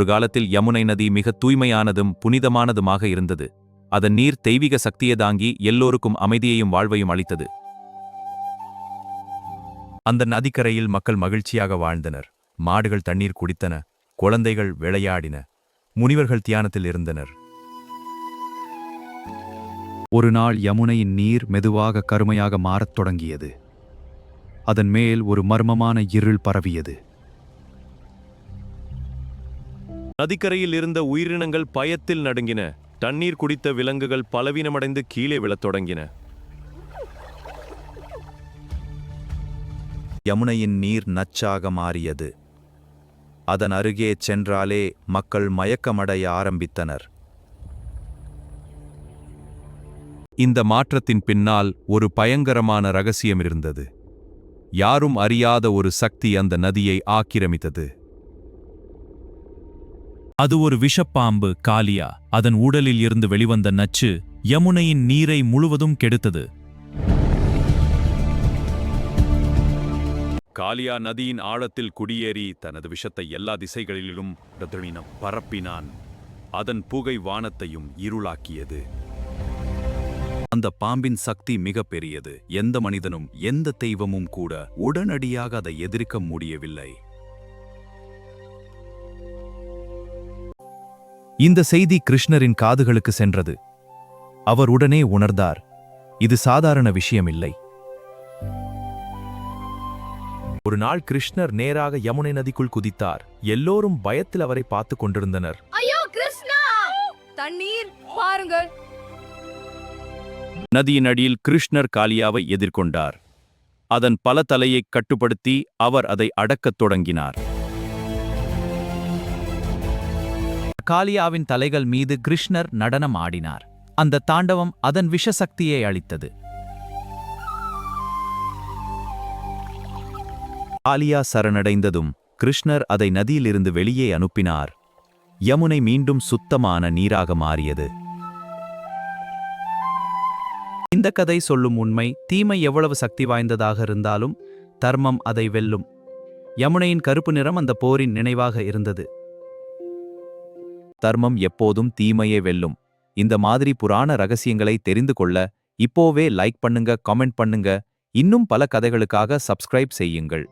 ஒரு காலத்தில் யமுனை நதி மிக தூய்மையானதும் புனிதமானதுமாக இருந்தது. அதன் நீர் தெய்வீக சக்தியை தாங்கி எல்லோருக்கும் அமைதியையும் வாழ்வையும் அளித்தது. அந்த நதிக்கரையில் மக்கள் மகிழ்ச்சியாக வாழ்ந்தனர். மாடுகள் தண்ணீர் குடித்தன, குழந்தைகள் விளையாடின, முனிவர்கள் தியானத்தில் இருந்தனர். ஒரு நாள் யமுனையின் நீர் மெதுவாக கருமையாக மாறத் தொடங்கியது. அதன் மேல் ஒரு மர்மமான இருள் பரவியது. நதிக்கரையில் இருந்த உயிரினங்கள் பயத்தில் நடுங்கின. தண்ணீர் குடித்த விலங்குகள் பலவீனமடைந்து கீழே விழத் தொடங்கின. யமுனையின் நீர் நச்சாக மாறியது. அதன் அருகே சென்றாலே மக்கள் மயக்கமடைய ஆரம்பித்தனர். இந்த மாற்றத்தின் பின்னால் ஒரு பயங்கரமான ரகசியம் இருந்தது. யாரும் அறியாத ஒரு சக்தி அந்த நதியை ஆக்கிரமித்தது. அது ஒரு விஷப்பாம்பு, காலியா. அதன் உடலில் இருந்து வெளிவந்த நச்சு யமுனையின் நீரை முழுவதும் கெடுத்தது. காலியா நதியின் ஆழத்தில் குடியேறி தனது விஷத்தை எல்லா திசைகளிலும் பரப்பினான். அதன் புகை வானத்தையும் இருளாக்கியது. அந்த பாம்பின் சக்தி மிக பெரியது. எந்த மனிதனும் எந்த தெய்வமும் கூட உடனடியாக அதை எதிர்க்க முடியவில்லை. இந்த செய்தி கிருஷ்ணரின் காதுகளுக்கு சென்றது. அவர் உடனே உணர்ந்தார், இது சாதாரண விஷயமில்லை. ஒரு நாள் கிருஷ்ணர் நேராக யமுனை நதிக்குள் குதித்தார். எல்லோரும் பயத்தில் அவரை பார்த்துக் கொண்டிருந்தனர். ஐயோ கிருஷ்ணா, தண்ணீர் பாருங்கள்! நதியின் அடியில் கிருஷ்ணர் காலியாவை எதிர்கொண்டார். அதன் பல தலையை கட்டுப்படுத்தி அவர் அதை அடக்கத் தொடங்கினார். காலியாவின் தலைகள் மீது கிருஷ்ணர் நடனம் ஆடினார். அந்த தாண்டவம் அதன் விஷசக்தியை அளித்தது. காலியா சரணடைந்ததும் கிருஷ்ணர் அதை நதியிலிருந்து வெளியே அனுப்பினார். யமுனை மீண்டும் சுத்தமான நீராக மாறியது. இந்த கதை சொல்லும் உண்மை, தீமை எவ்வளவு சக்தி வாய்ந்ததாக இருந்தாலும் தர்மம் அதை வெல்லும். யமுனையின் கருப்பு நிறம் அந்த போரின் நினைவாக இருந்தது. தர்மம் எப்போதும் தீமையே வெல்லும். இந்த மாதிரி புராண ரகசியங்களை தெரிந்து கொள்ள இப்போவே லைக் பண்ணுங்க, கமெண்ட் பண்ணுங்க. இன்னும் பல கதைகளுக்காக சப்ஸ்கிரைப் செய்யுங்கள்.